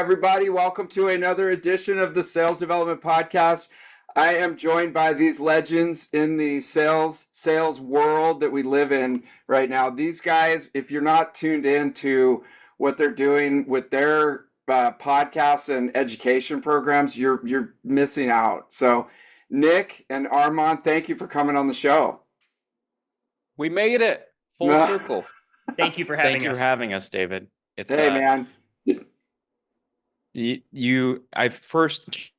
everybody. Welcome to another edition of the Sales Development Podcast. I am joined by these legends in the sales world that we live in right now. These guys, if you're not tuned in to what they're doing with their podcasts and education programs, you're missing out. So, Nick and Armand, thank you for coming on the show. We made it full circle. Thank you for having us. Thank you for having us, David. It's, hey, man. I first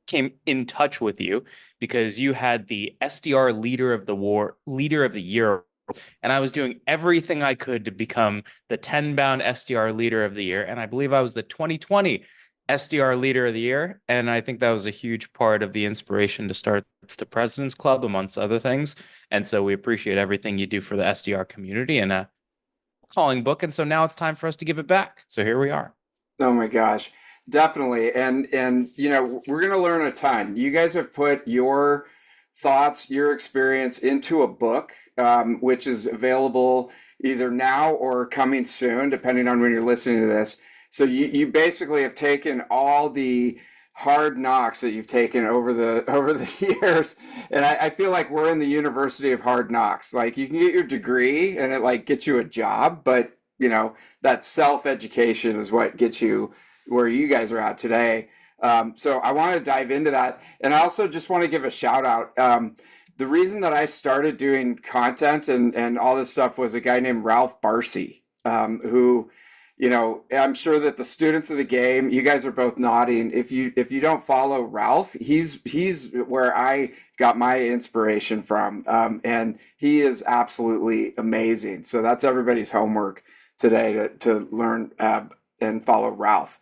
came in touch with you because you had the SDR leader of the year, and I was doing everything I could to become the 10-bound SDR leader of the year, and I believe I was the 2020 SDR leader of the year, and I think that was a huge part of the inspiration to start the President's Club, amongst other things. And so we appreciate everything you do for the SDR community and calling book, and so now it's time for us to give it back. So here we are. Oh my gosh. Definitely. And you know, we're going to learn a ton. You guys have put your thoughts, your experience into a book, which is available either now or coming soon, depending on when you're listening to this. So you basically have taken all the hard knocks that you've taken over the years. And I feel like we're in the University of Hard Knocks. Like, you can get your degree and it like gets you a job, but you know, that self-education is what gets you where you guys are at today. So I want to dive into that. And I also just want to give a shout out. The reason that I started doing content and all this stuff was a guy named Ralph Barcy, who, you know, I'm sure that the students of the game, you guys are both nodding. If you don't follow Ralph, he's where I got my inspiration from. And he is absolutely amazing. So that's everybody's homework today to learn and follow Ralph.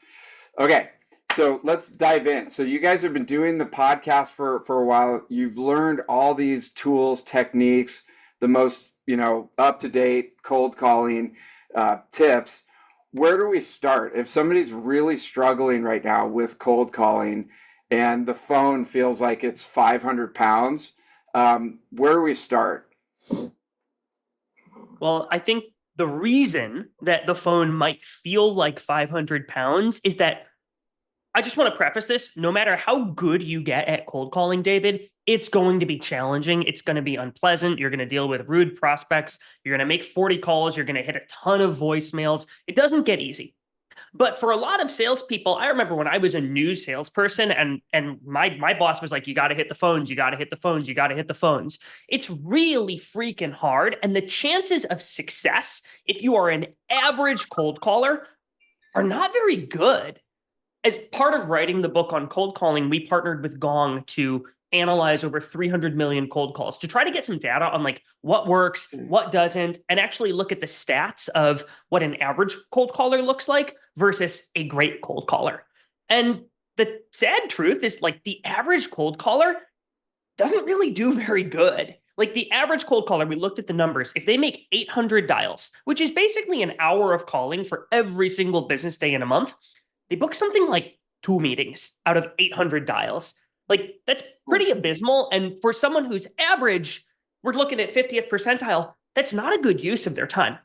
Okay, so let's dive in. So you guys have been doing the podcast for a while. You've learned all these tools, techniques, the most, you know, up-to-date cold calling tips. Where do we start? If somebody's really struggling right now with cold calling and the phone feels like it's 500 pounds, where do we start? Well, I think the reason that the phone might feel like 500 pounds is that I just want to preface this. No matter how good you get at cold calling, David, it's going to be challenging. It's going to be unpleasant. You're going to deal with rude prospects. You're going to make 40 calls. You're going to hit a ton of voicemails. It doesn't get easy. But for a lot of salespeople, I remember when I was a new salesperson and my boss was like, you got to hit the phones, you got to hit the phones, you got to hit the phones. It's really freaking hard. And the chances of success, if you are an average cold caller, are not very good. As part of writing the book on cold calling, we partnered with Gong to analyze over 300 million cold calls to try to get some data on like what works, what doesn't, and actually look at the stats of what an average cold caller looks like versus a great cold caller. And the sad truth is like the average cold caller doesn't really do very good. Like the average cold caller, we looked at the numbers. If they make 800 dials, which is basically an hour of calling for every single business day in a month, they book something like 2 meetings out of 800 dials. Like, that's pretty abysmal. And for someone who's average, we're looking at 50th percentile. That's not a good use of their time.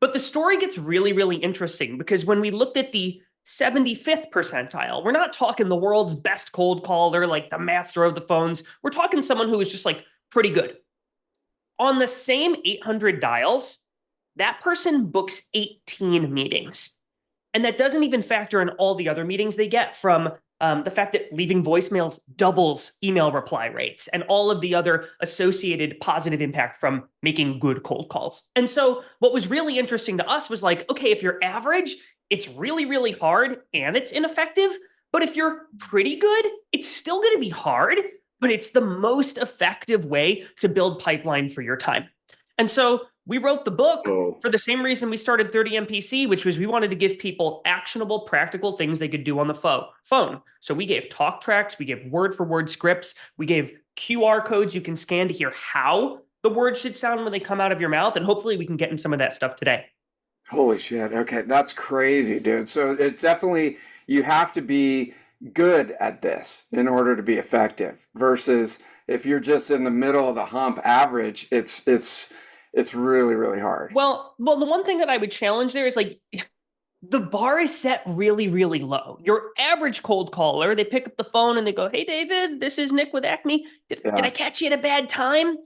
But the story gets really, really interesting because when we looked at the 75th percentile, we're not talking the world's best cold caller, like the master of the phones. We're talking someone who is just like pretty good. On the same 800 dials, that person books 18 meetings. And that doesn't even factor in all the other meetings they get from the fact that leaving voicemails doubles email reply rates and all of the other associated positive impact from making good cold calls. And so what was really interesting to us was like, okay, if you're average, it's really, really hard and it's ineffective. But if you're pretty good, it's still going to be hard, but it's the most effective way to build pipeline for your time. And so we wrote the book for the same reason we started 30 MPC, which was we wanted to give people actionable, practical things they could do on the phone. So we gave talk tracks, we gave word-for-word scripts, we gave QR codes you can scan to hear how the words should sound when they come out of your mouth, and hopefully we can get in some of that stuff today. Holy shit. Okay, that's crazy, dude. So it's definitely, you have to be good at this in order to be effective versus if you're just in the middle of the hump average, it's really, really hard. Well, the one thing that I would challenge there is like the bar is set really, really low. Your average cold caller, they pick up the phone and they go, "Hey, David, this is Nick with Acme. Did I catch you at a bad time?"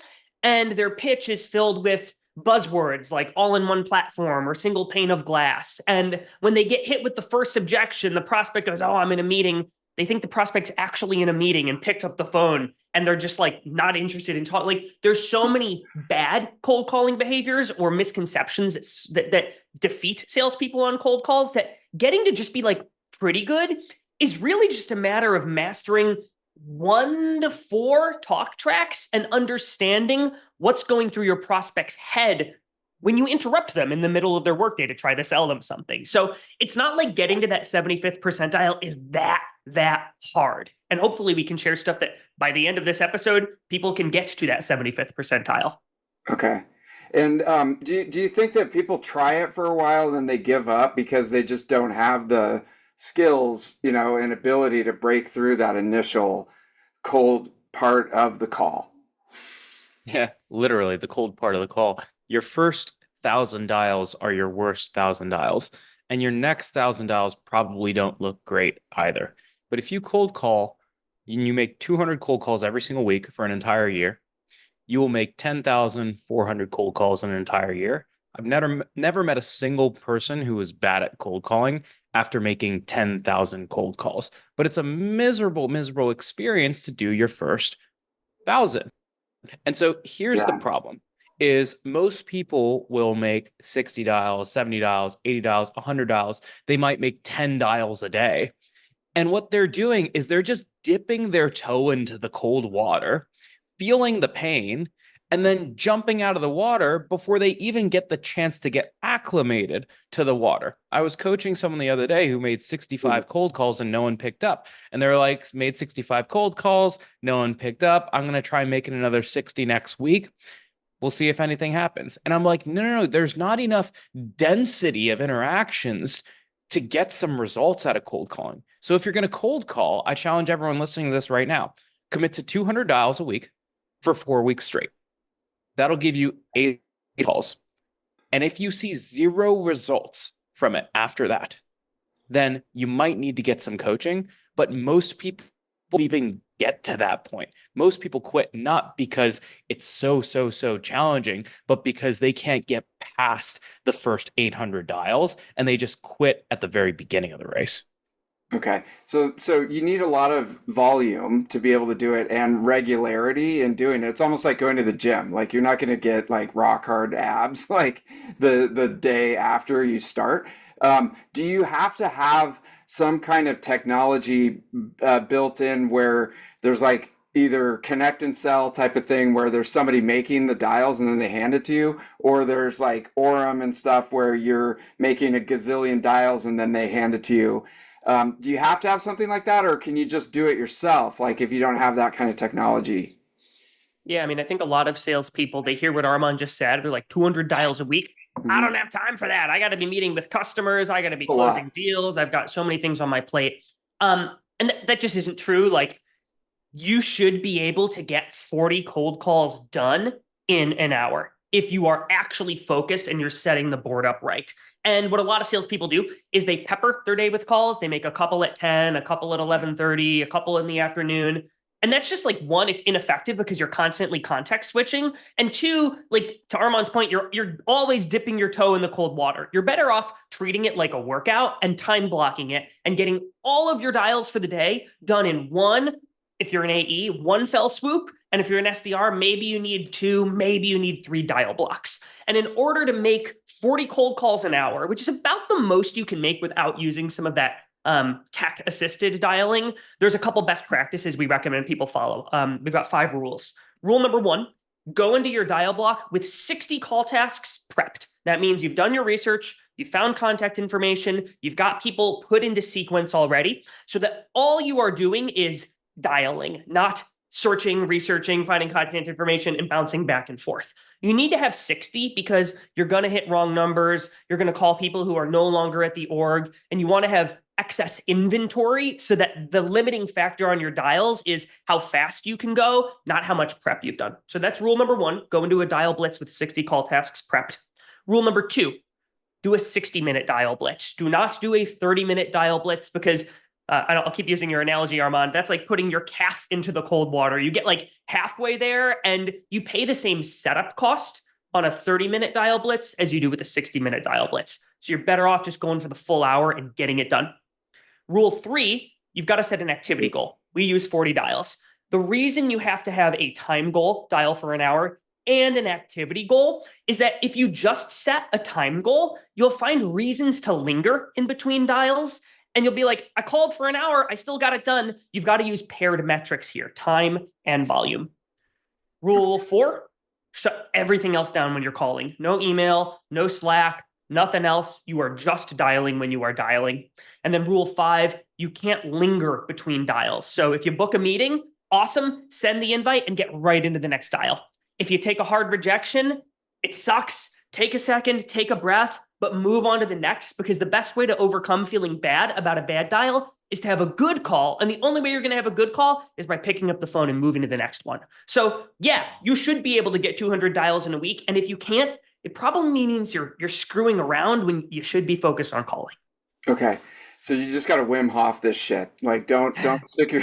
And their pitch is filled with buzzwords like all in one platform or single pane of glass. And when they get hit with the first objection, the prospect goes, "Oh, I'm in a meeting." They think the prospect's actually in a meeting and picked up the phone and they're just like not interested in talking. Like there's so many bad cold calling behaviors or misconceptions that defeat salespeople on cold calls that getting to just be like pretty good is really just a matter of mastering 1 to 4 talk tracks and understanding what's going through your prospect's head when you interrupt them in the middle of their workday to try to sell them something. So it's not like getting to that 75th percentile is that hard. And hopefully we can share stuff that by the end of this episode, people can get to that 75th percentile. Okay. And do you think that people try it for a while and then they give up because they just don't have the skills, and ability to break through that initial cold part of the call? Yeah, literally the cold part of the call. Your first 1,000 dials are your worst 1,000 dials, and your next 1,000 dials probably don't look great either. But if you cold call and you make 200 cold calls every single week for an entire year, you will make 10,400 cold calls in an entire year. I've never met a single person who was bad at cold calling after making 10,000 cold calls. But it's a miserable, miserable experience to do your first 1,000. And so here's the problem is most people will make 60 dials, 70 dials, 80 dials, 100 dials. They might make 10 dials a day. And what they're doing is they're just dipping their toe into the cold water, feeling the pain, and then jumping out of the water before they even get the chance to get acclimated to the water. I was coaching someone the other day who made 65 cold calls and no one picked up. And they're like, made 65 cold calls, no one picked up. I'm going to try making another 60 next week. We'll see if anything happens. And I'm like, no, there's not enough density of interactions to get some results out of cold calling. So if you're going to cold call, I challenge everyone listening to this right now, commit to 200 dials a week for 4 weeks straight. That'll give you 8 calls. And if you see 0 results from it after that, then you might need to get some coaching. But most people won't even get to that point. Most people quit not because it's so challenging, but because they can't get past the first 800 dials and they just quit at the very beginning of the race. Okay. So you need a lot of volume to be able to do it and regularity in doing it. It's almost like going to the gym. Like you're not going to get like rock hard abs like the day after you start. Do you have to have some kind of technology built in where there's like either connect and sell type of thing where there's somebody making the dials and then they hand it to you, or there's like Orem and stuff where you're making a gazillion dials and then they hand it to you? Do you have to have something like that, or can you just do it yourself? Like if you don't have that kind of technology? Yeah, I mean, I think a lot of salespeople, they hear what Armand just said. They're like 200 dials a week. I don't have time for that. I got to be meeting with customers. I got to be closing deals. I've got so many things on my plate. And that just isn't true. Like you should be able to get 40 cold calls done in an hour if you are actually focused and you're setting the board up right. And what a lot of salespeople do is they pepper their day with calls. They make a couple at 10, a couple at 11:30, a couple in the afternoon. And that's just like, one, it's ineffective because you're constantly context switching. And 2, like to Armand's point, you're always dipping your toe in the cold water. You're better off treating it like a workout and time blocking it and getting all of your dials for the day done in one, if you're an AE, one fell swoop. And if you're an SDR, maybe you need 2, maybe you need 3 dial blocks. And in order to make 40 cold calls an hour, which is about the most you can make without using some of that tech-assisted dialing, there's a couple best practices we recommend people follow. We've got 5 rules. Rule number 1, go into your dial block with 60 call tasks prepped. That means you've done your research, you've found contact information, you've got people put into sequence already, so that all you are doing is dialing, not searching, researching, finding contact information, and bouncing back and forth. You need to have 60 because you're going to hit wrong numbers. You're going to call people who are no longer at the org, and you want to have excess inventory so that the limiting factor on your dials is how fast you can go, not how much prep you've done. So that's rule number 1. Go into a dial blitz with 60 call tasks prepped. Rule number 2, do a 60-minute dial blitz. Do not do a 30-minute dial blitz because I'll keep using your analogy, Armand. That's like putting your calf into the cold water. You get like halfway there and you pay the same setup cost on a 30-minute dial blitz as you do with a 60-minute dial blitz. So you're better off just going for the full hour and getting it done. Rule 3, you've got to set an activity goal. We use 40 dials. The reason you have to have a time goal, dial for an hour, and an activity goal is that if you just set a time goal, you'll find reasons to linger in between dials. And you'll be like, I called for an hour, I still got it done. You've got to use paired metrics here, time and volume. Rule 4, shut everything else down when you're calling. No email, no Slack, nothing else. You are just dialing when you are dialing. And then rule 5, you can't linger between dials. So if you book a meeting, awesome, send the invite and get right into the next dial. If you take a hard rejection, it sucks. Take a second, take a breath, but move on to the next, because the best way to overcome feeling bad about a bad dial is to have a good call. And the only way you're going to have a good call is by picking up the phone and moving to the next one. So yeah, you should be able to get 200 dials in a week. And if you can't, it probably means you're screwing around when you should be focused on calling. Okay. So you just got to Wim Hof this shit. Like, don't stick your,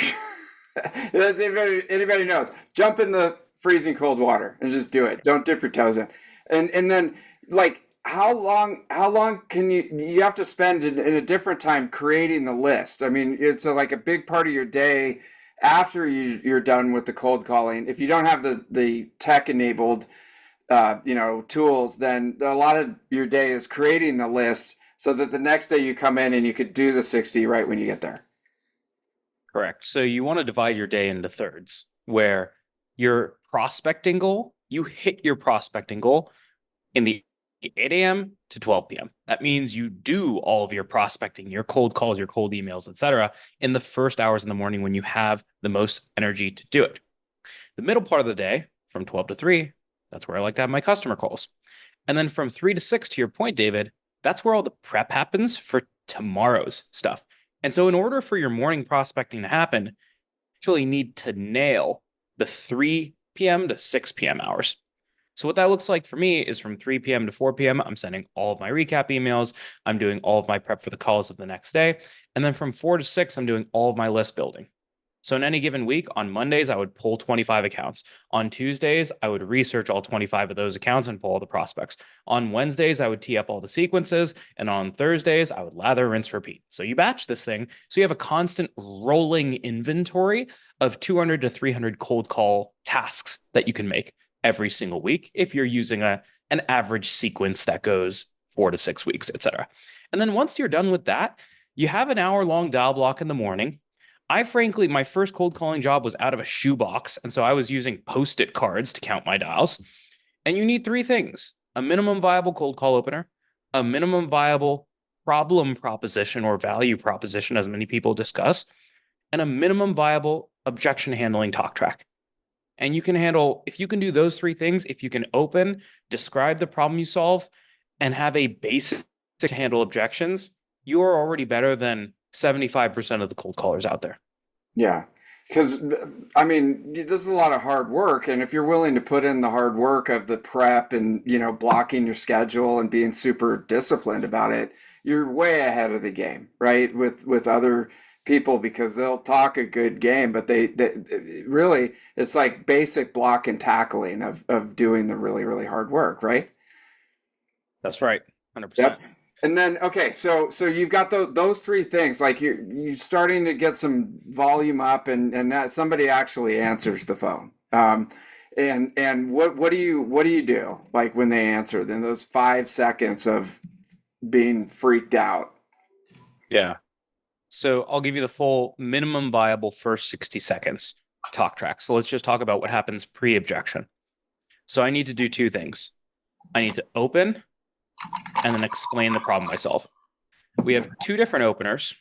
as anybody knows, jump in the freezing cold water and just do it. Don't dip your toes in. And then, like, how long can you have to spend in a different time creating the list? I mean, it's like a big part of your day after you're done with the cold calling. If you don't have the tech enabled tools, then a lot of your day is creating the list so that the next day you come in and you could do the 60 right when you get there. Correct. So you want to divide your day into thirds, where your prospecting goal, you hit your prospecting goal in the 8 a.m. to 12 p.m. That means you do all of your prospecting, your cold calls, your cold emails, etc., in the first hours in the morning when you have the most energy to do it. The middle part of the day, from 12 to 3, that's where I like to have my customer calls. And then from 3 to 6, to your point, David, that's where all the prep happens for tomorrow's stuff. And so in order for your morning prospecting to happen, you actually need to nail the 3 p.m. to 6 p.m. hours. So what that looks like for me is from 3 p.m. to 4 p.m., I'm sending all of my recap emails. I'm doing all of my prep for the calls of the next day. And then from 4 to 6, I'm doing all of my list building. So in any given week, on Mondays, I would pull 25 accounts. On Tuesdays, I would research all 25 of those accounts and pull all the prospects. On Wednesdays, I would tee up all the sequences. And on Thursdays, I would lather, rinse, repeat. So you batch this thing. So you have a constant rolling inventory of 200 to 300 cold call tasks that you can make every single week if you're using an average sequence that goes 4 to 6 weeks, etc. And then once you're done with that, you have an hour-long dial block in the morning. Frankly, my first cold calling job was out of a shoebox, and so I was using Post-it cards to count my dials. And you need 3 things: a minimum viable cold call opener, a minimum viable problem proposition or value proposition, as many people discuss, and a minimum viable objection handling talk track. And you can handle, if you can do those 3 things, if you can open, describe the problem you solve, and have a basic to handle objections, you are already better than 75% of the cold callers out there. Yeah. Because, I mean, this is a lot of hard work. And if you're willing to put in the hard work of the prep and, blocking your schedule and being super disciplined about it, you're way ahead of the game, right? With other people, because they'll talk a good game, but they really, it's like basic block and tackling of doing the really, really hard work, right? That's right. 100%. Yep. And then, okay, so you've got those 3 things, like you're starting to get some volume up, and that somebody actually answers the phone. And what do you do, like, when they answer? Then those 5 seconds of being freaked out. Yeah. So I'll give you the full minimum viable first 60 seconds talk track. So let's just talk about what happens pre-objection. So I need to do 2 things. I need to open and then explain the problem I solve. We have 2 different openers.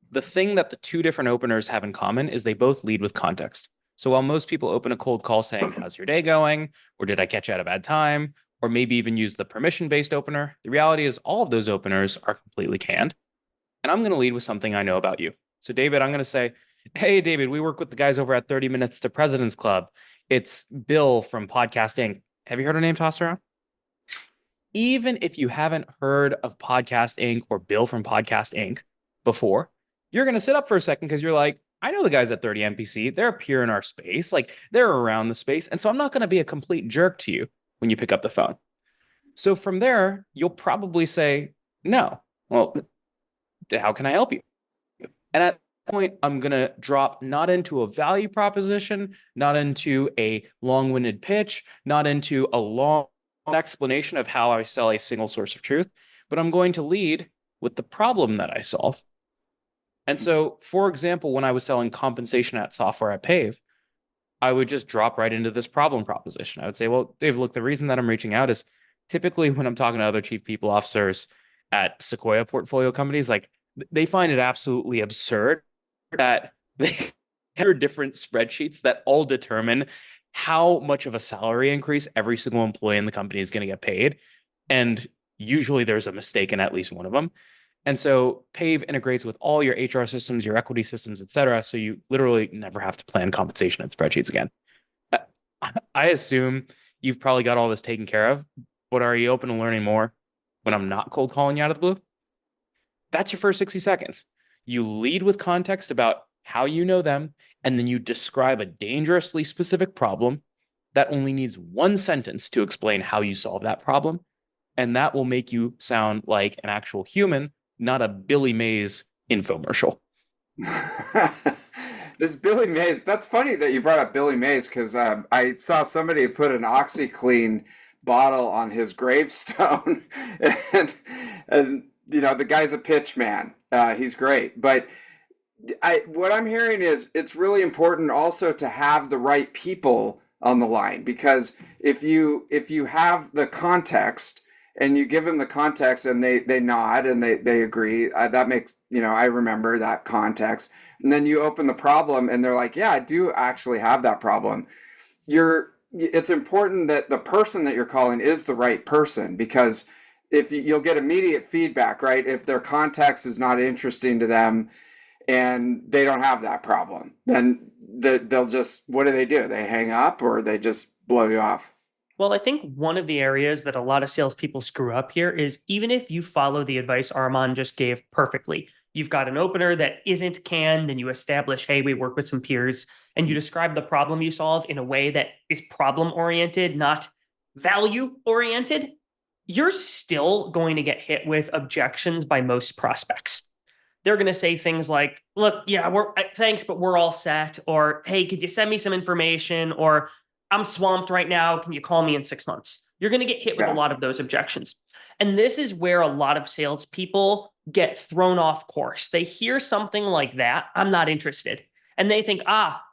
The thing that the 2 different openers have in common is they both lead with context. So while most people open a cold call saying, how's your day going? Or did I catch you at a bad time? Or maybe even use the permission-based opener, the reality is all of those openers are completely canned. And I'm going to lead with something I know about you. So David, I'm going to say, hey, David, we work with the guys over at 30 Minutes to President's Club. It's Bill from Podcast Inc. Have you heard our name tossed around? even if you haven't heard of Podcast Inc. or Bill from Podcast Inc. before, you're going to sit up for a second because you're like, I know the guys at 30 MPC. They're a peer in our space. Like, they're around the space. And so I'm not going to be a complete jerk to you when you pick up the phone. So from there, you'll probably say, no. Well, how can I help you? And at that point, I'm going to drop not into a value proposition, not into a long-winded pitch, not into a long explanation of how I sell a single source of truth, but I'm going to lead with the problem that I solve. And so, for example, when I was selling compensation at software at Pave, I would just drop right into this problem proposition. I would say, well, Dave, look, the reason that I'm reaching out is typically when I'm talking to other chief people officers at Sequoia portfolio companies, like they find it absolutely absurd that they have different spreadsheets that all determine how much of a salary increase every single employee in the company is going to get paid. And usually there's a mistake in at least one of them. And so Pave integrates with all your HR systems, your equity systems, et cetera. So you literally never have to plan compensation in spreadsheets again. I assume you've probably got all this taken care of, but are you open to learning more when I'm not cold calling you out of the blue? That's your first 60 seconds. You lead with context about how you know them, and then you describe a dangerously specific problem that only needs one sentence to explain how you solve that problem. And that will make you sound like an actual human, not a Billy Mays infomercial. This Billy Mays, that's funny that you brought up Billy Mays because I saw somebody put an OxyClean bottle on his gravestone. and you know, the guy's a pitch man. He's great. But what I'm hearing is it's really important also to have the right people on the line, because if you have the context and you give them the context and they nod and they agree, that makes, you know, I remember that context. And then you open the problem and they're like, yeah, I do actually have that problem. It's important that the person that you're calling is the right person, because if you'll get immediate feedback, right? If their context is not interesting to them and they don't have that problem, then they'll just, what do? They hang up or they just blow you off. Well, I think one of the areas that a lot of salespeople screw up here is even if you follow the advice Armand just gave perfectly, you've got an opener that isn't canned and you establish, hey, we work with some peers, and you describe the problem you solve in a way that is problem-oriented, not value-oriented, you're still going to get hit with objections by most prospects. They're going to say things like, look, yeah, thanks, but we're all set. Or, hey, could you send me some information? Or, I'm swamped right now. Can you call me in 6 months? You're going to get hit with a lot of those objections. And this is where a lot of salespeople get thrown off course. They hear something like that, I'm not interested. And they think,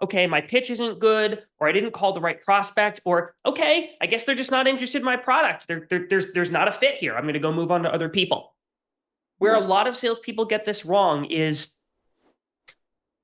okay, my pitch isn't good, or I didn't call the right prospect, or, okay, I guess they're just not interested in my product. There's not a fit here. I'm going to go move on to other people. Where a lot of salespeople get this wrong is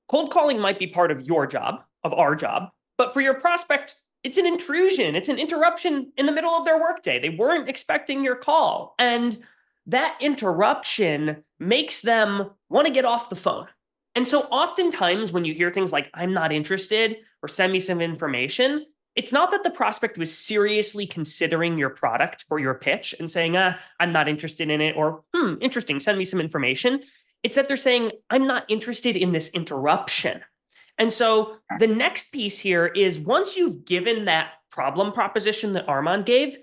cold calling might be part of your job, of our job, but for your prospect, it's an intrusion. It's an interruption in the middle of their workday. They weren't expecting your call. And that interruption makes them want to get off the phone. And so oftentimes when you hear things like, I'm not interested, or send me some information, it's not that the prospect was seriously considering your product or your pitch and saying, I'm not interested in it, or, interesting, send me some information. It's that they're saying, I'm not interested in this interruption. And so the next piece here is once you've given that problem proposition that Armand gave,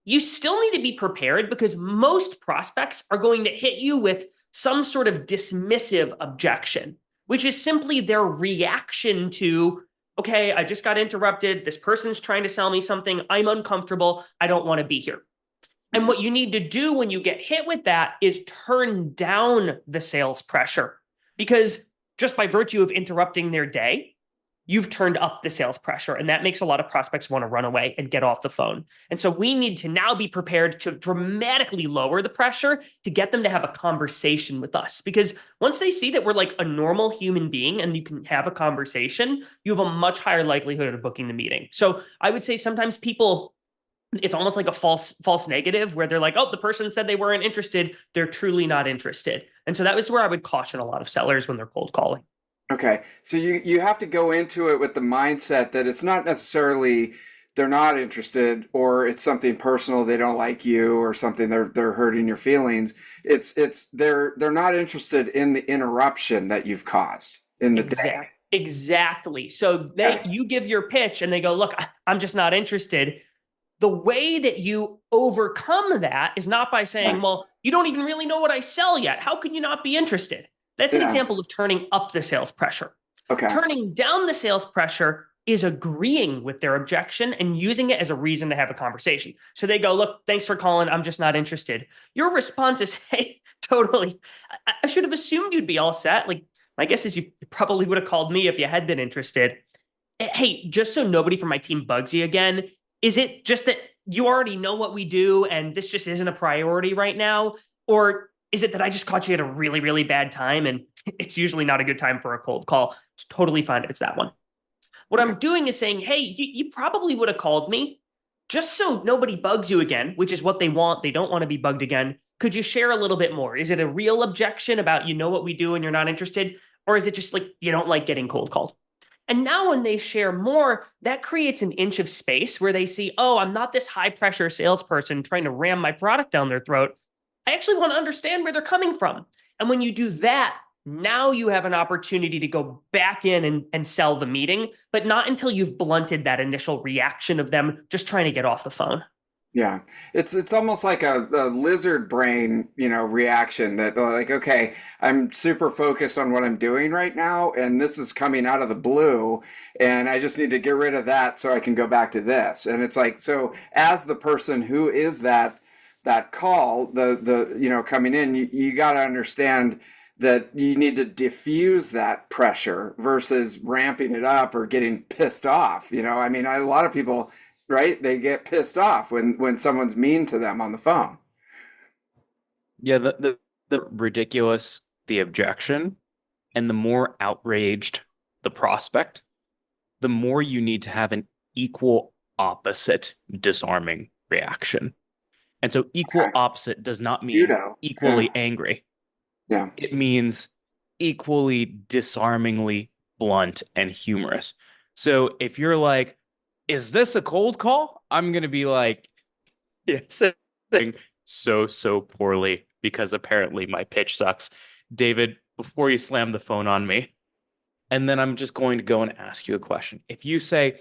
you still need to be prepared, because most prospects are going to hit you with some sort of dismissive objection, which is simply their reaction to, okay, I just got interrupted. This person's trying to sell me something. I'm uncomfortable. I don't want to be here. And what you need to do when you get hit with that is turn down the sales pressure, because just by virtue of interrupting their day, you've turned up the sales pressure. And that makes a lot of prospects want to run away and get off the phone. And so we need to now be prepared to dramatically lower the pressure to get them to have a conversation with us. Because once they see that we're like a normal human being and you can have a conversation, you have a much higher likelihood of booking the meeting. So I would say sometimes people, it's almost like a false negative where they're like, oh, the person said they weren't interested. They're truly not interested. And so that was where I would caution a lot of sellers when they're cold calling. Okay. So you have to go into it with the mindset that it's not necessarily they're not interested, or it's something personal, they don't like you, or something, they're hurting your feelings. They're not interested in the interruption that you've caused in the day. Exactly. So you give your pitch and they go, look, I'm just not interested. The way that you overcome that is not by saying, well, you don't even really know what I sell yet. How can you not be interested? That's an example of turning up the sales pressure. Okay. Turning down the sales pressure is agreeing with their objection and using it as a reason to have a conversation. So they go, look, thanks for calling. I'm just not interested. Your response is, hey, totally. I should have assumed you'd be all set. Like, my guess is you probably would have called me if you had been interested. Hey, just so nobody from my team bugs you again, is it just that you already know what we do and this just isn't a priority right now? Or is it that I just caught you at a really, really bad time and it's usually not a good time for a cold call? It's totally fine if it's that one. What I'm doing is saying, hey, you probably would have called me just so nobody bugs you again, which is what they want. They don't want to be bugged again. Could you share a little bit more? Is it a real objection about you know what we do and you're not interested? Or is it just like you don't like getting cold called? And now when they share more, that creates an inch of space where they see, oh, I'm not this high pressure salesperson trying to ram my product down their throat. I actually want to understand where they're coming from. And when you do that, now you have an opportunity to go back in and sell the meeting, but not until you've blunted that initial reaction of them just trying to get off the phone. Yeah, it's almost like a lizard brain, reaction that like, okay, I'm super focused on what I'm doing right now, and this is coming out of the blue, and I just need to get rid of that so I can go back to this. And it's like, so as the person who is that call, the coming in, you got to understand that you need to diffuse that pressure versus ramping it up or getting pissed off. I mean, a lot of people, right? They get pissed off when someone's mean to them on the phone. Yeah, the ridiculous the objection and the more outraged the prospect, the more you need to have an equal opposite disarming reaction. And so equal opposite does not mean equally angry. Yeah. It means equally disarmingly blunt and humorous. So if you're like, is this a cold call? I'm going to be like, yes, so poorly because apparently my pitch sucks. David, before you slam the phone on me, and then I'm just going to go and ask you a question. If you say,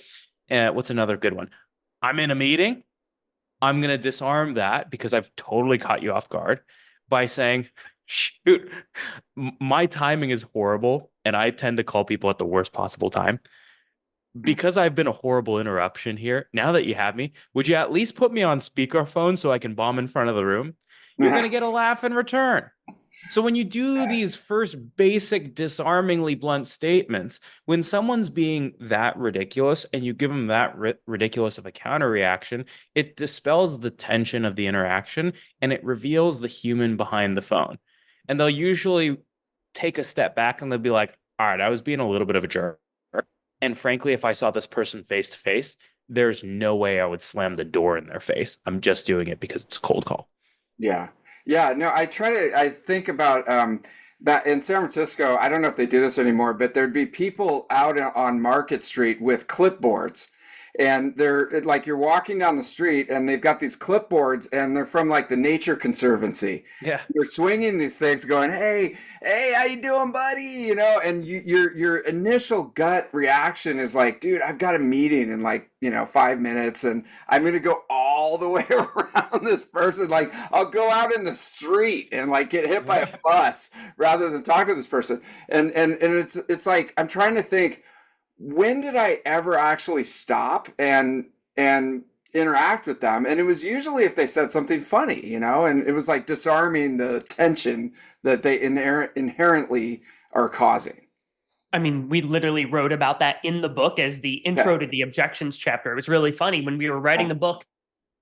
what's another good one? I'm in a meeting. I'm going to disarm that because I've totally caught you off guard by saying, shoot, my timing is horrible and I tend to call people at the worst possible time. Because I've been a horrible interruption here, now that you have me, would you at least put me on speakerphone so I can bomb in front of the room? You're going to get a laugh in return. So when you do these first basic disarmingly blunt statements, when someone's being that ridiculous and you give them that ridiculous of a counter reaction, it dispels the tension of the interaction and it reveals the human behind the phone. And they'll usually take a step back and they'll be like, all right, I was being a little bit of a jerk. And frankly, if I saw this person face to face, there's no way I would slam the door in their face. I'm just doing it because it's a cold call. Yeah. Yeah. No, I think about that in San Francisco. I don't know if they do this anymore, but there'd be people out on Market Street with clipboards. And they're like, you're walking down the street and they've got these clipboards and they're from like the Nature Conservancy. Yeah. You're swinging these things going, hey, how you doing, buddy? And your initial gut reaction is like, dude, I've got a meeting in 5 minutes and I'm going to go all the way around this person. Like I'll go out in the street and like get hit by a bus rather than talk to this person. And it's like, I'm trying to think, when did I ever actually stop and interact with them? And it was usually if they said something funny, and it was like disarming the tension that they inherently are causing. I mean, we literally wrote about that in the book as the intro to the objections chapter. It was really funny when we were writing the book.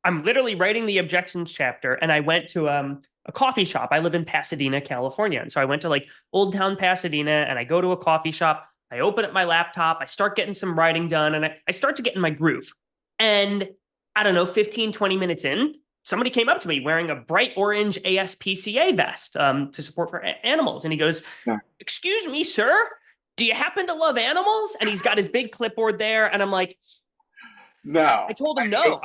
I'm literally writing the objections chapter and I went to a coffee shop. I live in Pasadena, California. And so I went to like Old Town Pasadena and I go to a coffee shop. I open up my laptop, I start getting some writing done, and I start to get in my groove. And I don't know, 15, 20 minutes in, somebody came up to me wearing a bright orange ASPCA vest to support for animals. And he goes, excuse me, sir, do you happen to love animals? And he's got his big clipboard there. And I'm like, No. I told him no.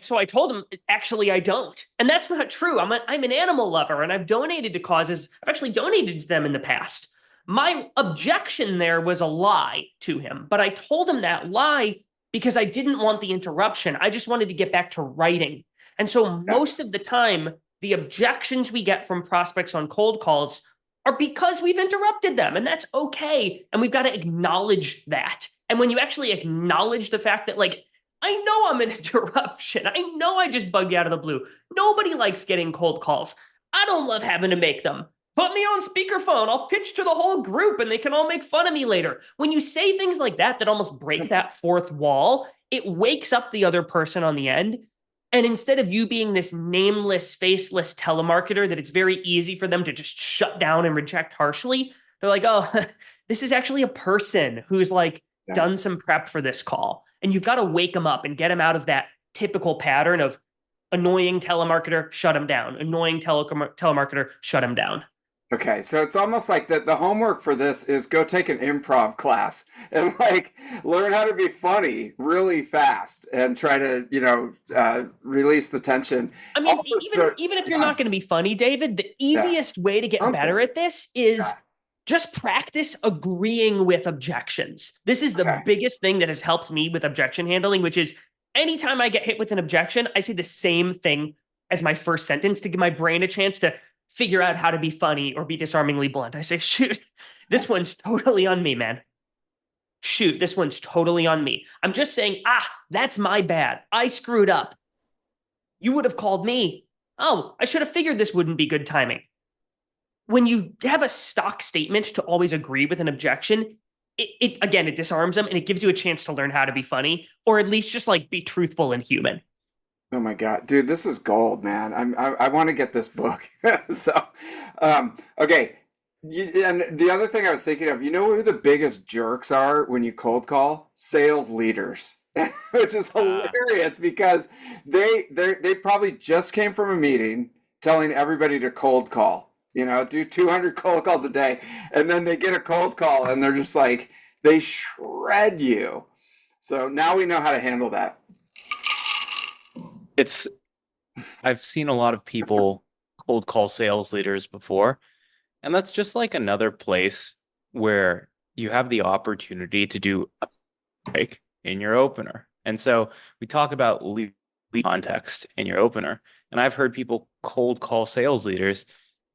So I told him actually I don't, and that's not true. I'm an animal lover, and I've donated to causes. I've actually donated to them in the past. My objection there was a lie to him, but I told him that lie because I didn't want the interruption. I just wanted to get back to writing, and so most of the time, the objections we get from prospects on cold calls are because we've interrupted them, and that's okay. And we've got to acknowledge that. And when you actually acknowledge the fact that, like, I know I'm an interruption. I know I just bugged you out of the blue. Nobody likes getting cold calls. I don't love having to make them. Put me on speakerphone. I'll pitch to the whole group and they can all make fun of me later. When you say things like that, that almost break that fourth wall, it wakes up the other person on the end. And instead of you being this nameless, faceless telemarketer that it's very easy for them to just shut down and reject harshly, they're like, oh, this is actually a person who's like done some prep for this call. And you've got to wake them up and get them out of that typical pattern of annoying telemarketer, shut them down. Annoying telemarketer, shut them down. Okay, so it's almost like the homework for this is go take an improv class and like learn how to be funny really fast and try to, release the tension. I mean, even if you're not going to be funny, David, the easiest way to get better at this is just practice agreeing with objections. This is the biggest thing that has helped me with objection handling, which is anytime I get hit with an objection, I say the same thing as my first sentence to give my brain a chance to figure out how to be funny or be disarmingly blunt. I say, shoot, this one's totally on me, man. Shoot, this one's totally on me. I'm just saying, that's my bad. I screwed up. You would have called me. Oh, I should have figured this wouldn't be good timing. When you have a stock statement to always agree with an objection, it disarms them and it gives you a chance to learn how to be funny, or at least just like be truthful and human. Oh my God, dude, this is gold, man. I want to get this book. So, okay. And the other thing I was thinking of, you know who the biggest jerks are when you cold call? Sales leaders, which is hilarious because they probably just came from a meeting telling everybody to cold call, do 200 cold calls a day. And then they get a cold call and they're just like, they shred you. So now we know how to handle that. I've seen a lot of people cold call sales leaders before, and that's just like another place where you have the opportunity to do a break in your opener. And so we talk about lead context in your opener, and I've heard people cold call sales leaders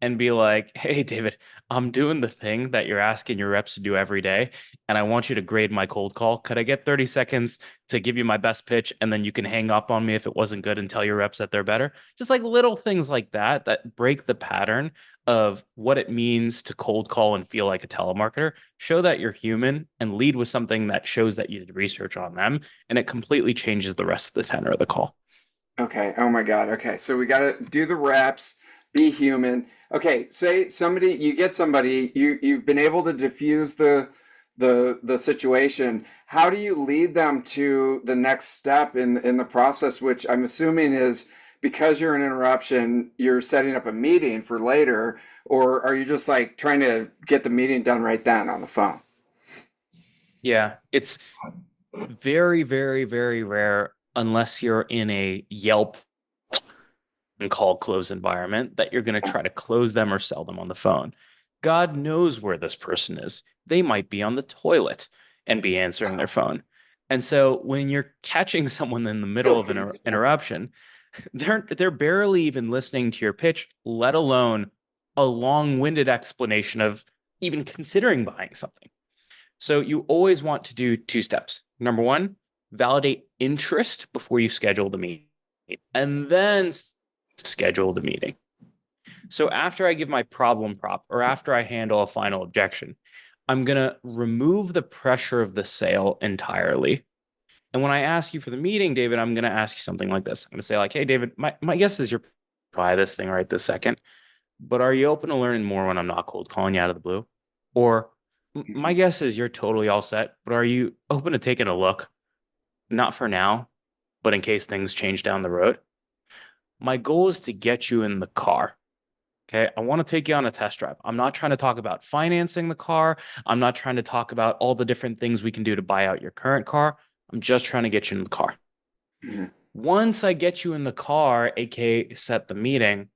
and be like, hey, David, I'm doing the thing that you're asking your reps to do every day, and I want you to grade my cold call. Could I get 30 seconds to give you my best pitch, and then you can hang up on me if it wasn't good and tell your reps that they're better? Just like little things like that break the pattern of what it means to cold call and feel like a telemarketer. Show that you're human and lead with something that shows that you did research on them, and it completely changes the rest of the tenor of the call. Okay. Oh my God. Okay. So we got to do the reps. Be human. Okay, say you've been able to diffuse the situation. How do you lead them to the next step in the process, which I'm assuming is because you're an interruption, you're setting up a meeting for later, or are you just like trying to get the meeting done right then on the phone? Yeah, it's very, very, very rare unless you're in a Yelp and call close environment that you're going to try to close them or sell them on the phone. God knows where this person is. They might be on the toilet and be answering their phone. And so when you're catching someone in the middle of an interruption, they're barely even listening to your pitch, let alone a long-winded explanation of even considering buying something. So you always want to do two steps. Number one, validate interest before you schedule the meeting, and then schedule the meeting. So after I give my problem prop or after I handle a final objection, I'm going to remove the pressure of the sale entirely. And when I ask you for the meeting, David, I'm going to ask you something like this. I'm going to say like, hey, David, my guess is you're buy this thing right this second, but are you open to learning more when I'm not cold calling you out of the blue? Or my guess is you're totally all set, but are you open to taking a look? Not for now, but in case things change down the road. My goal is to get you in the car. Okay. I want to take you on a test drive. I'm not trying to talk about financing the car. I'm not trying to talk about all the different things we can do to buy out your current car. I'm just trying to get you in the car. Mhm. Once I get you in the car, aka set the meeting,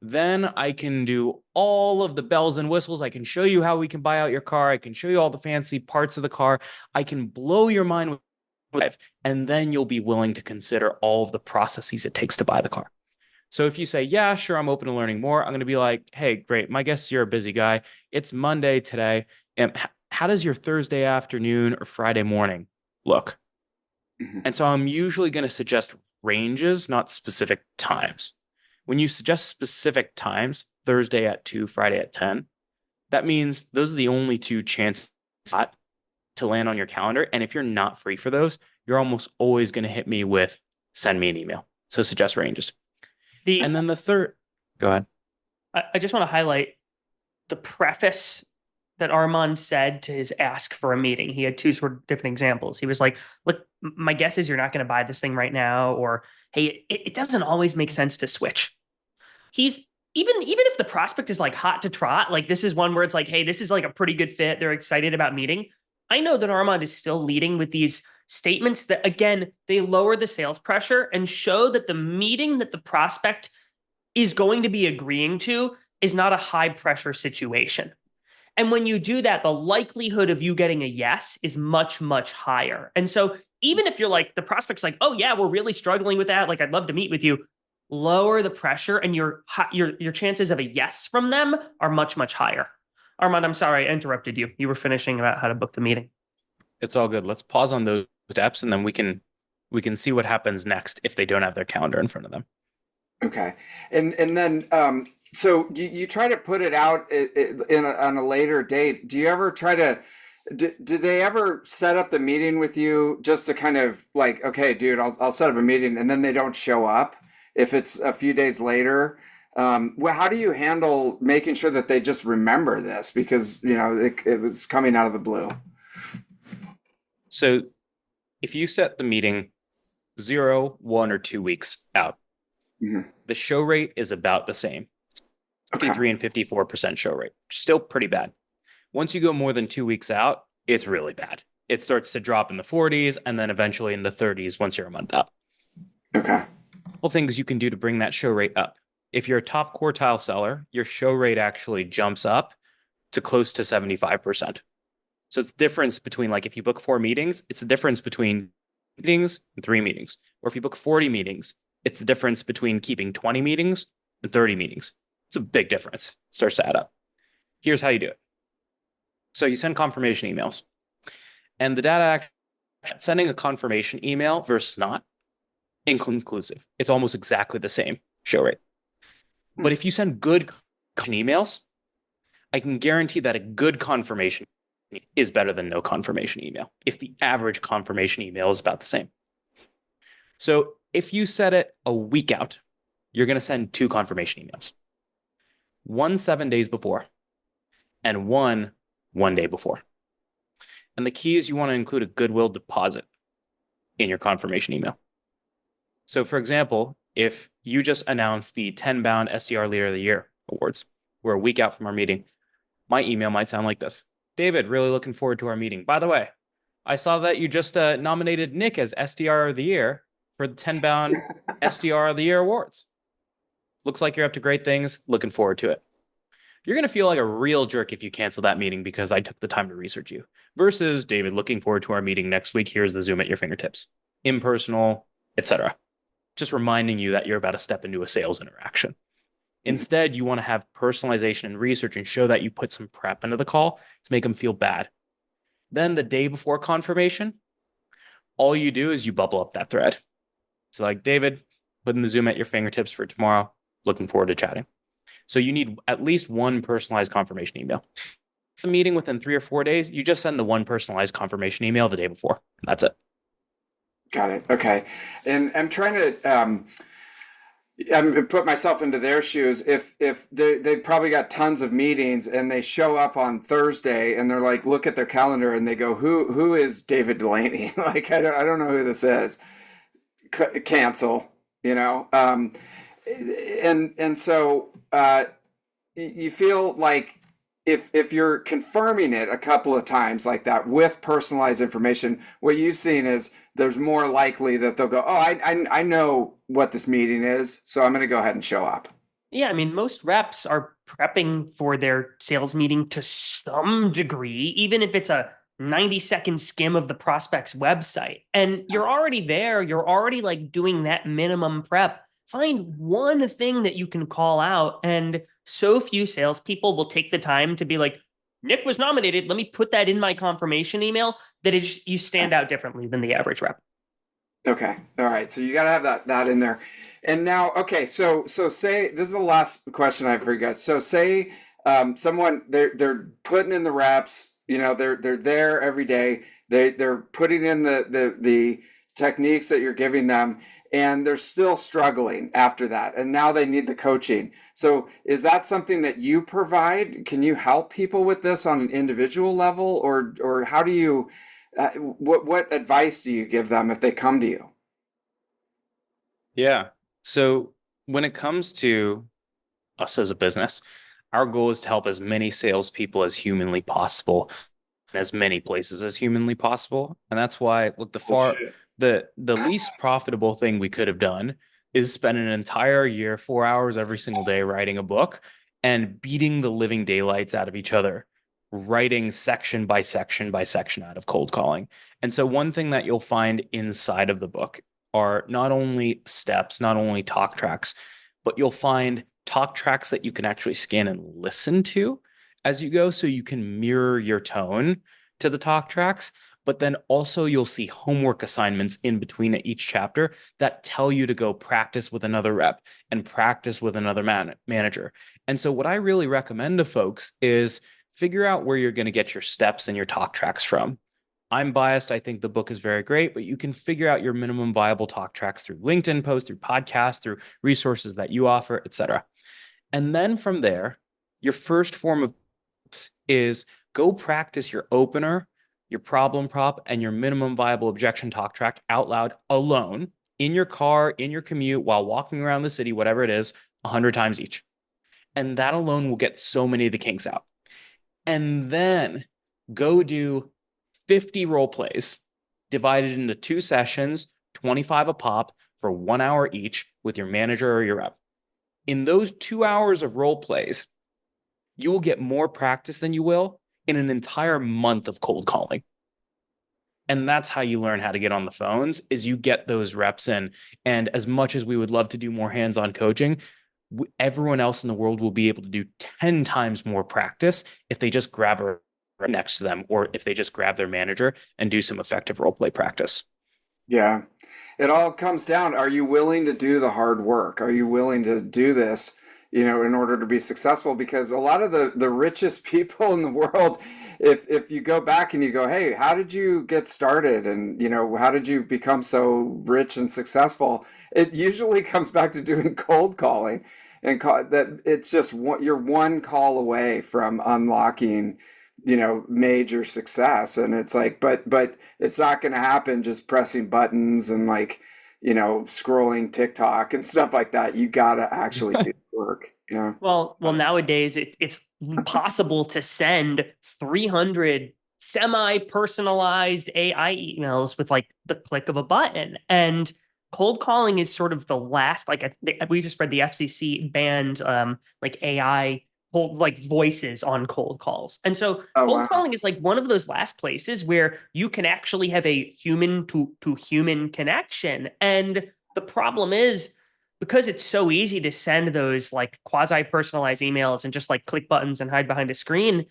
then I can do all of the bells and whistles. I can show you how we can buy out your car. I can show you all the fancy parts of the car. I can blow your mind with, and then you'll be willing to consider all of the processes it takes to buy the car. So if you say, yeah, sure, I'm open to learning more, I'm going to be like, hey, great. My guess you're a busy guy. It's Monday today. And how does your Thursday afternoon or Friday morning look? Mhm. And so I'm usually going to suggest ranges, not specific times. When you suggest specific times, Thursday at 2, Friday at 10, that means those are the only two chances to land on your calendar. And if you're not free for those, you're almost always going to hit me with send me an email. So suggest ranges. And then the third, go ahead. I just want to highlight the preface that Armand said to his ask for a meeting. He had two sort of different examples. He was like, look, my guess is you're not going to buy this thing right now, or hey, it doesn't always make sense to switch. He's even if the prospect is like hot to trot, like this is one where it's like, hey, this is like a pretty good fit. They're excited about meeting. I know that Armand is still leading with these statements that, again, they lower the sales pressure and show that the meeting that the prospect is going to be agreeing to is not a high pressure situation. And when you do that, the likelihood of you getting a yes is much, much higher. And so even if you're like, the prospect's like, oh yeah, we're really struggling with that, like I'd love to meet with you, lower the pressure and your chances of a yes from them are much, much higher. Armand, I'm sorry I interrupted you. You were finishing about how to book the meeting. It's all good. Let's pause on those steps and then we can see what happens next if they don't have their calendar in front of them. Okay. And then so you try to put it out on a later date. Do you ever try to do they ever set up the meeting with you just to kind of like, okay, dude, I'll set up a meeting, and then they don't show up if it's a few days later? Well, how do you handle making sure that they just remember this because, it was coming out of the blue? So if you set the meeting 0, 1, or 2 weeks out, Mhm. the show rate is about the same. Okay. 53 and 54% show rate. Still pretty bad. Once you go more than 2 weeks out, it's really bad. It starts to drop in the 40s and then eventually in the 30s once you're a month out. Okay. Couple things you can do to bring that show rate up. If you're a top quartile seller, your show rate actually jumps up to close to 75%. So it's the difference between, like, if you book 4 meetings, it's the difference between meetings and 3 meetings. Or if you book 40 meetings, it's the difference between keeping 20 meetings and 30 meetings. It's a big difference. It starts to add up. Here's how you do it. So you send confirmation emails. And the data, sending a confirmation email versus not, inconclusive. It's almost exactly the same show rate. But if you send good emails, I can guarantee that a good confirmation is better than no confirmation email if the average confirmation email is about the same. So if you set it a week out, you're going to send 2 confirmation emails. One 7 days before and one day before. And the key is you want to include a goodwill deposit in your confirmation email. So for example, if you just announced the 10-bound SDR Leader of the Year awards, we're a week out from our meeting, my email might sound like this. David, really looking forward to our meeting. By the way, I saw that you just nominated Nick as SDR of the Year for the 10-bound SDR of the Year awards. Looks like you're up to great things. Looking forward to it. You're going to feel like a real jerk if you cancel that meeting because I took the time to research you. Versus, David, looking forward to our meeting next week. Here's the Zoom at your fingertips. Impersonal, etc. Just reminding you that you're about to step into a sales interaction. Instead, you want to have personalization and research and show that you put some prep into the call to make them feel bad. Then the day before confirmation, all you do is you bubble up that thread. So like, David, putting the Zoom at your fingertips for tomorrow. Looking forward to chatting. So you need at least one personalized confirmation email. The meeting within 3 or 4 days, you just send the one personalized confirmation email the day before. And that's it. Got it. Okay. And I'm trying to put myself into their shoes. If they probably got tons of meetings and they show up on Thursday and they're like, look at their calendar and they go, who is David Dulany? Like, I don't know who this is. Cancel, and so you feel like if you're confirming it a couple of times like that with personalized information, what you've seen is there's more likely that they'll go, oh, I know what this meeting is, so I'm going to go ahead and show up. Yeah, I mean, most reps are prepping for their sales meeting to some degree, even if it's a 90-second skim of the prospect's website. And you're already there, you're already like doing that minimum prep. Find one thing that you can call out. And so few salespeople will take the time to be like, Nick was nominated. Let me put that in my confirmation email. That is, you stand out differently than the average rep. Okay. All right. So you got to have that in there. And now, okay. So say this is the last question I have for you guys. So say someone they're putting in the reps. You know, they're there every day. They're putting in the techniques that you're giving them, and they're still struggling after that. And now they need the coaching. So is that something that you provide? Can you help people with this on an individual level, or how do you? What advice do you give them if they come to you? Yeah. So when it comes to us as a business, our goal is to help as many salespeople as humanly possible in as many places as humanly possible. And that's why, look, the least profitable thing we could have done is spend an entire year, 4 hours every single day writing a book and beating the living daylights out of each other, writing section by section by section out of cold calling. And so one thing that you'll find inside of the book are not only steps, not only talk tracks, but you'll find talk tracks that you can actually scan and listen to as you go, so you can mirror your tone to the talk tracks. But then also you'll see homework assignments in between each chapter that tell you to go practice with another rep and practice with another manager. And so what I really recommend to folks is figure out where you're going to get your steps and your talk tracks from. I'm biased. I think the book is very great, but you can figure out your minimum viable talk tracks through LinkedIn posts, through podcasts, through resources that you offer, etc. And then from there, your first form of is go practice your opener, your problem prop, and your minimum viable objection talk track out loud alone in your car, in your commute, while walking around the city, whatever it is, 100 times each. And that alone will get so many of the kinks out. And then go do 50 role plays divided into 2 sessions, 25 a pop for 1 hour each with your manager or your rep. In those 2 hours of role plays, you will get more practice than you will in an entire month of cold calling. And that's how you learn how to get on the phones, is you get those reps in. And as much as we would love to do more hands-on coaching, everyone else in the world will be able to do 10 times more practice if they just grab a rep next to them, or if they just grab their manager and do some effective role play practice. Yeah. It all comes down, are you willing to do the hard work? Are you willing to do this, in order to be successful? Because a lot of the richest people in the world, if you go back and you go, hey, how did you get started? And, how did you become so rich and successful? It usually comes back to doing cold calling, and that it's just you're one call away from unlocking major success. And it's like, but it's not going to happen just pressing buttons and scrolling TikTok and stuff like that. You got to actually do the work. Yeah. Well, nowadays it's possible to send 300 semi-personalized AI emails with like the click of a button. And cold calling is sort of the last, we just read the FCC banned AI voices on cold calls. And so cold calling is like one of those last places where you can actually have a human to human connection. And the problem is, because it's so easy to send those like quasi-personalized emails and just like click buttons and hide behind a screen,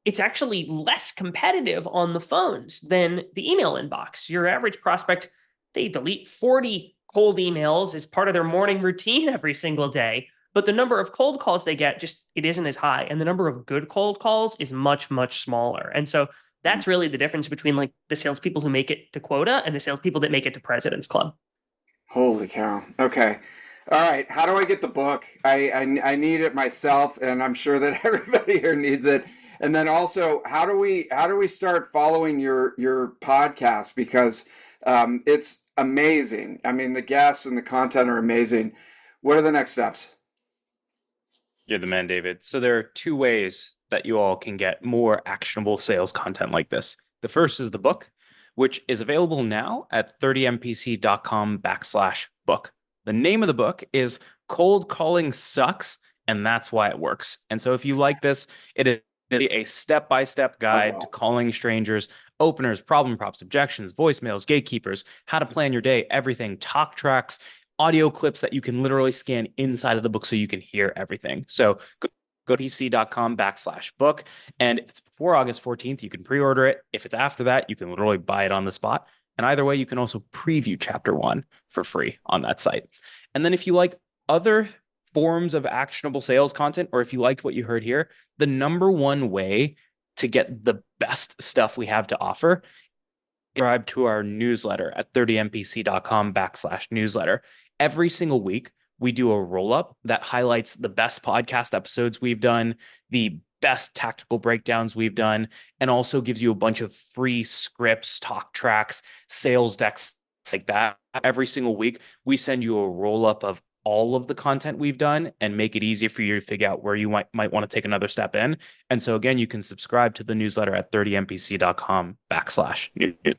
it's actually less competitive on the phones than the email inbox. Your average prospect, they delete 40 cold emails as part of their morning routine every single day. But the number of cold calls they get, it isn't as high. And the number of good cold calls is much, much smaller. And so that's really the difference between like the salespeople who make it to quota and the salespeople that make it to President's Club. Holy cow. Okay. All right. How do I get the book? I need it myself, and I'm sure that everybody here needs it. And then also, how do we start following your podcast? Because it's amazing. I mean, the guests and the content are amazing. What are the next steps? You're the man, David. So there are 2 ways that you all can get more actionable sales content like this. The first is the book, which is available now at 30mpc.com/book. The name of the book is Cold Calling Sucks, and that's why it works. And so if you like this, it is a step-by-step guide to calling strangers, openers, problem props, objections, voicemails, gatekeepers, how to plan your day, everything, talk tracks, audio clips that you can literally scan inside of the book so you can hear everything. So go to pc.com/book. And if it's before August 14th, you can pre-order it. If it's after that, you can literally buy it on the spot. And either way, you can also preview chapter 1 for free on that site. And then if you like other forms of actionable sales content, or if you liked what you heard here, the number one way to get the best stuff we have to offer, subscribe to our newsletter at 30mpc.com/newsletter. Every single week, we do a roll-up that highlights the best podcast episodes we've done, the best tactical breakdowns we've done, and also gives you a bunch of free scripts, talk tracks, sales decks, like that. Every single week, we send you a roll-up of all of the content we've done and make it easy for you to figure out where you might want to take another step in. And so again, you can subscribe to the newsletter at 30mpc.com/news.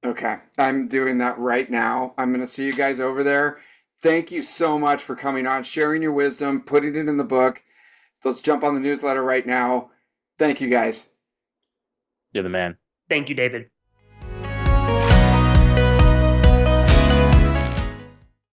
Okay, I'm doing that right now. I'm going to see you guys over there. Thank you so much for coming on, sharing your wisdom, putting it in the book. Let's jump on the newsletter right now. Thank you, guys. You're the man. Thank you, David.